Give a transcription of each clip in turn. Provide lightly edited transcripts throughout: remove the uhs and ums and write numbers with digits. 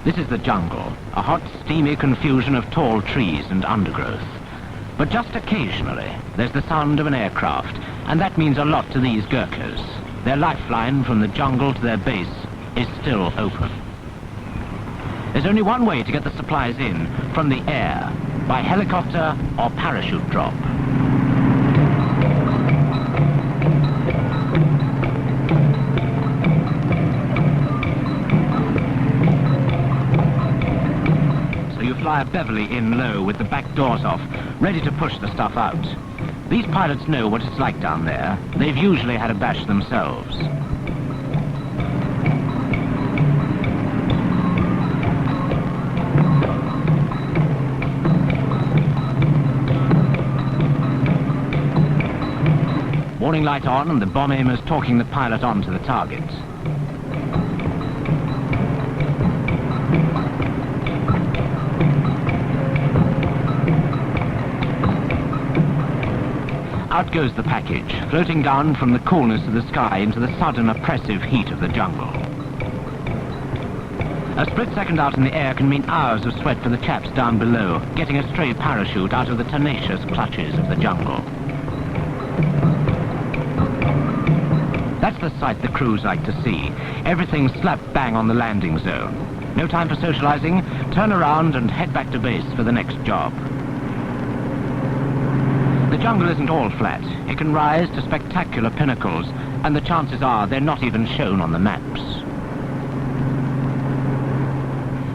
This is the jungle, a hot, steamy confusion of tall trees and undergrowth. But just occasionally, there's the sound of an aircraft, and that means a lot to these Gurkhas. Their lifeline from the jungle to their base is still open. There's only one way to get the supplies in, from the air, by helicopter or parachute drop. Fly a Beverly in low with the back doors off, ready to push the stuff out. These pilots know what it's like down there. They've usually had a bash themselves. Warning light on and the bomb aimer's talking the pilot on to the target. Out goes the package, floating down from the coolness of the sky into the sudden oppressive heat of the jungle. A split second out in the air can mean hours of sweat for the chaps down below, getting a stray parachute out of the tenacious clutches of the jungle. That's the sight the crews like to see. Everything slap bang on the landing zone. No time for socializing, turn around and head back to base for the next job. The jungle isn't all flat. It can rise to spectacular pinnacles, and the chances are they're not even shown on the maps.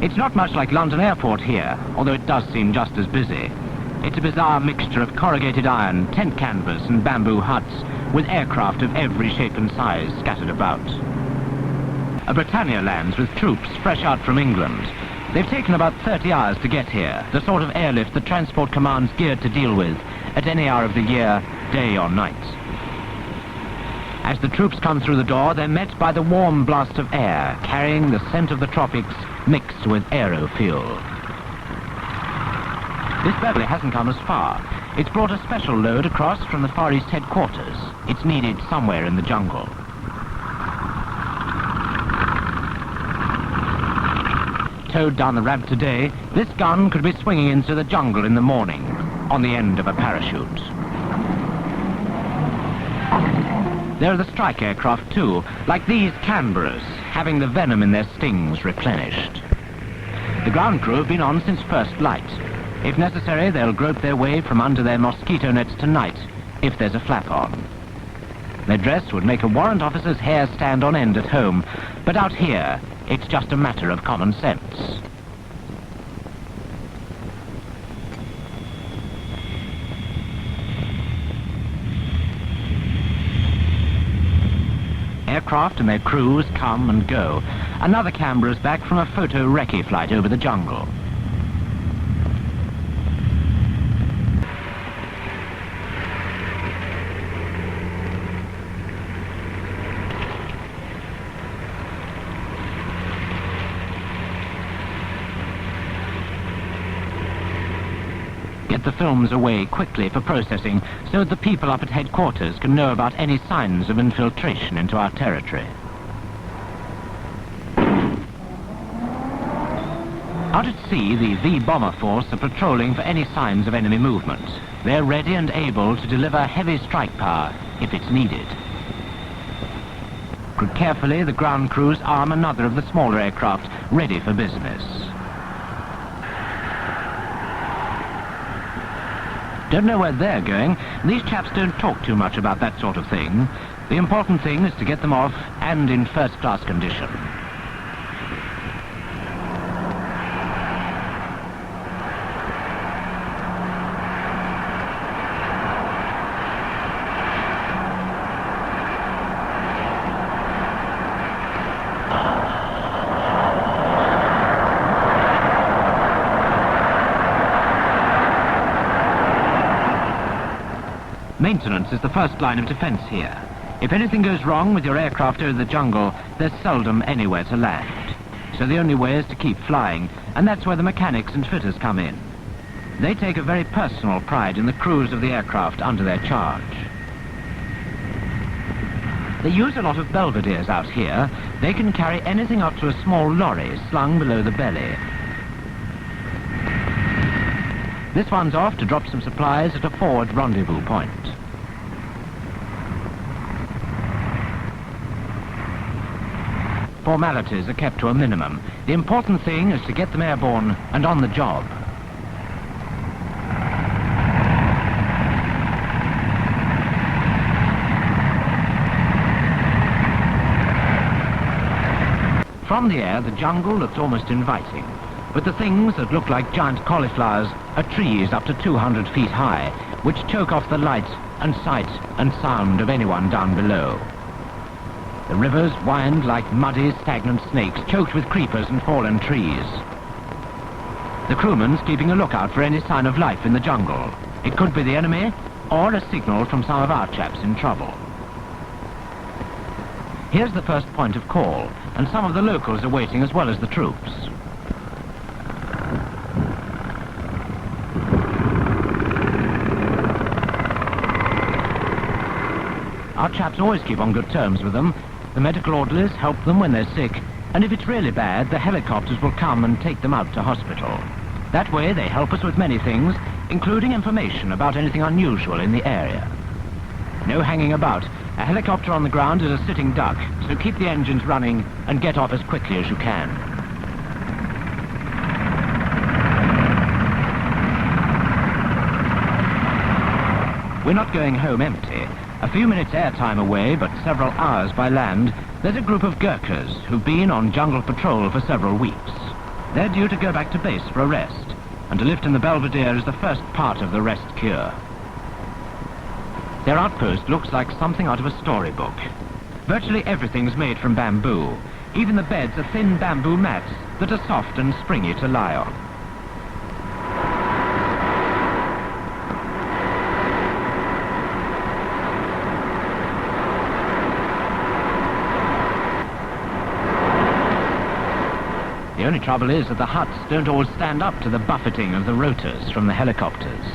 It's not much like London Airport here, although it does seem just as busy. It's a bizarre mixture of corrugated iron, tent canvas and bamboo huts, with aircraft of every shape and size scattered about. A Britannia lands with troops fresh out from England. They've taken about 30 hours to get here, the sort of airlift the Transport Command's geared to deal with, at any hour of the year, day or night. As the troops come through the door, they're met by the warm blast of air, carrying the scent of the tropics mixed with aero fuel. This Beverly hasn't come as far. It's brought a special load across from the Far East headquarters. It's needed somewhere in the jungle. Towed down the ramp today, this gun could be swinging into the jungle in the morning, on the end of a parachute. There are the strike aircraft too, like these Canberras, having the venom in their stings replenished. The ground crew have been on since first light. If necessary, they'll grope their way from under their mosquito nets tonight, if there's a flap on. Their dress would make a warrant officer's hair stand on end at home, but out here, it's just a matter of common sense. Aircraft and their crews come and go. Another Canberra's back from a photo recce flight over the jungle. Get the films away quickly for processing so that the people up at headquarters can know about any signs of infiltration into our territory. Out at sea, the V Bomber Force are patrolling for any signs of enemy movement. They're ready and able to deliver heavy strike power if it's needed. Carefully, the ground crews arm another of the smaller aircraft ready for business. Don't know where they're going. These chaps don't talk too much about that sort of thing. The important thing is to get them off and in first-class condition. Maintenance is the first line of defense here. If anything goes wrong with your aircraft over the jungle, there's seldom anywhere to land. So the only way is to keep flying, and that's where the mechanics and fitters come in. They take a very personal pride in the crews of the aircraft under their charge. They use a lot of belvederes out here. They can carry anything up to a small lorry slung below the belly. This one's off to drop some supplies at a forward rendezvous point. Formalities are kept to a minimum. The important thing is to get them airborne and on the job. From the air, the jungle looks almost inviting, but the things that look like giant cauliflowers are trees up to 200 feet high, which choke off the light and sight and sound of anyone down below. The rivers wind like muddy, stagnant snakes, choked with creepers and fallen trees. The crewman's keeping a lookout for any sign of life in the jungle. It could be the enemy, or a signal from some of our chaps in trouble. Here's the first point of call, and some of the locals are waiting as well as the troops. Our chaps always keep on good terms with them. The medical orderlies help them when they're sick, and if it's really bad, the helicopters will come and take them out to hospital. That way they help us with many things, including information about anything unusual in the area. No hanging about. A helicopter on the ground is a sitting duck, so keep the engines running and get off as quickly as you can. We're not going home empty. A few minutes airtime away, but several hours by land, there's a group of Gurkhas who've been on jungle patrol for several weeks. They're due to go back to base for a rest, and to lift in the Belvedere is the first part of the rest cure. Their outpost looks like something out of a storybook. Virtually everything's made from bamboo. Even the beds are thin bamboo mats that are soft and springy to lie on. The only trouble is that the huts don't always stand up to the buffeting of the rotors from the helicopters.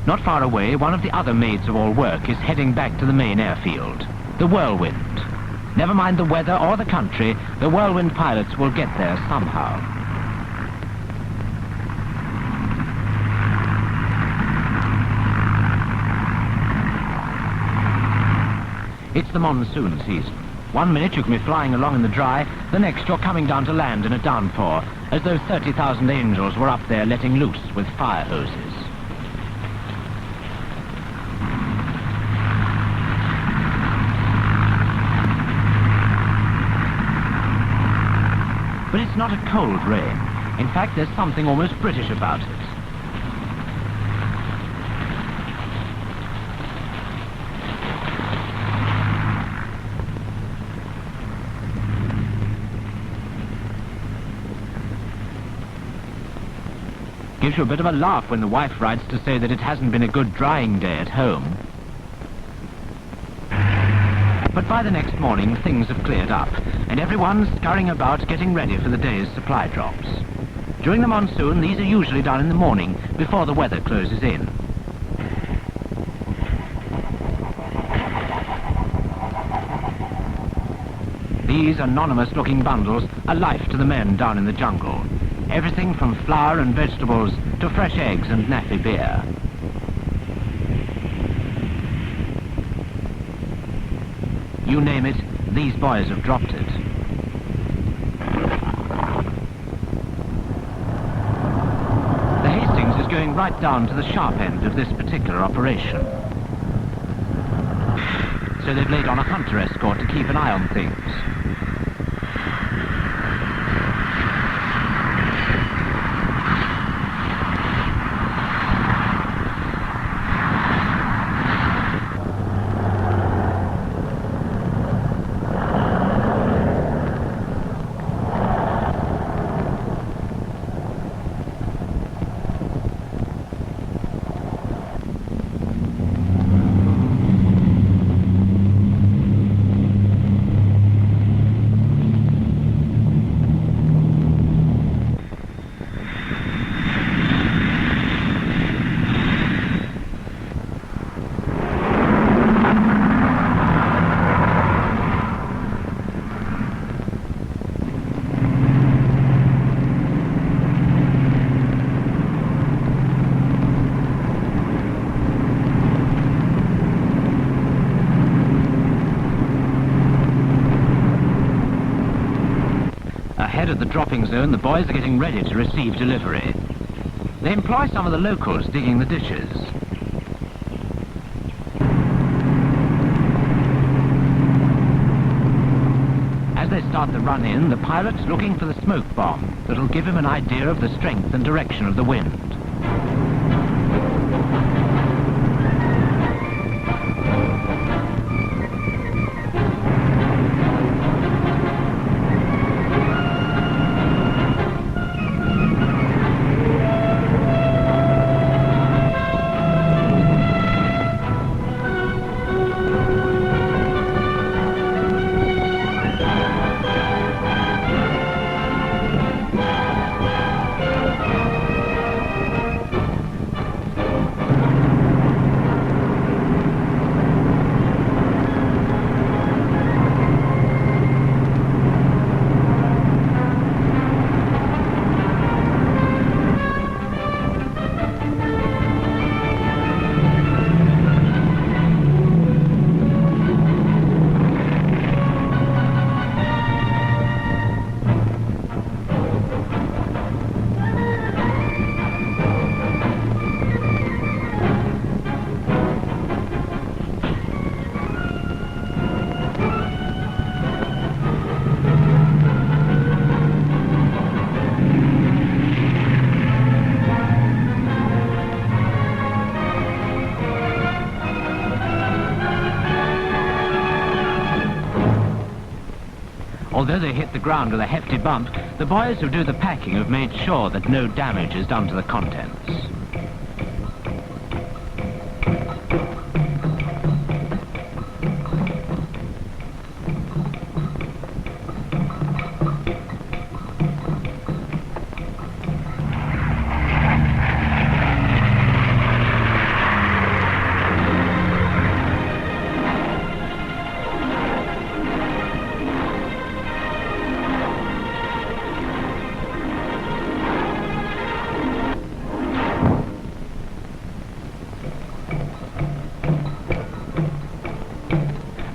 Not far away, one of the other maids of all work is heading back to the main airfield, the Whirlwind. Never mind the weather or the country, the Whirlwind pilots will get there somehow. It's the monsoon season. One minute you can be flying along in the dry, the next you're coming down to land in a downpour, as though 30,000 angels were up there letting loose with fire hoses. But it's not a cold rain. In fact, there's something almost British about it. Gives you a bit of a laugh when the wife writes to say that it hasn't been a good drying day at home. But by the next morning, things have cleared up, and everyone's scurrying about getting ready for the day's supply drops. During the monsoon, these are usually done in the morning, before the weather closes in. These anonymous-looking bundles are life to the men down in the jungle. Everything from flour and vegetables to fresh eggs and naffy beer. You name it, these boys have dropped it. The Hastings is going right down to the sharp end of this particular operation. So they've laid on a hunter escort to keep an eye on things. Ahead of the dropping zone, the boys are getting ready to receive delivery. They employ some of the locals digging the ditches. As they start the run-in, the pilot's looking for the smoke bomb that'll give him an idea of the strength and direction of the wind. Although they hit the ground with a hefty bump, the boys who do the packing have made sure that no damage is done to the contents.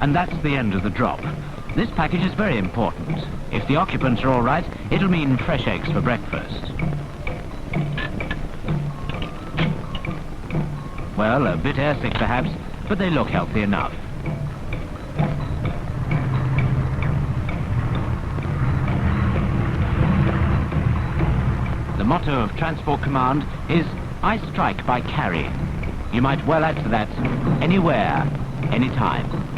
And that's the end of the drop. This package is very important. If the occupants are all right, it'll mean fresh eggs for breakfast. Well, a bit airsick perhaps, but they look healthy enough. The motto of Transport Command is, I strike by carrying. You might well add to that, anywhere, anytime.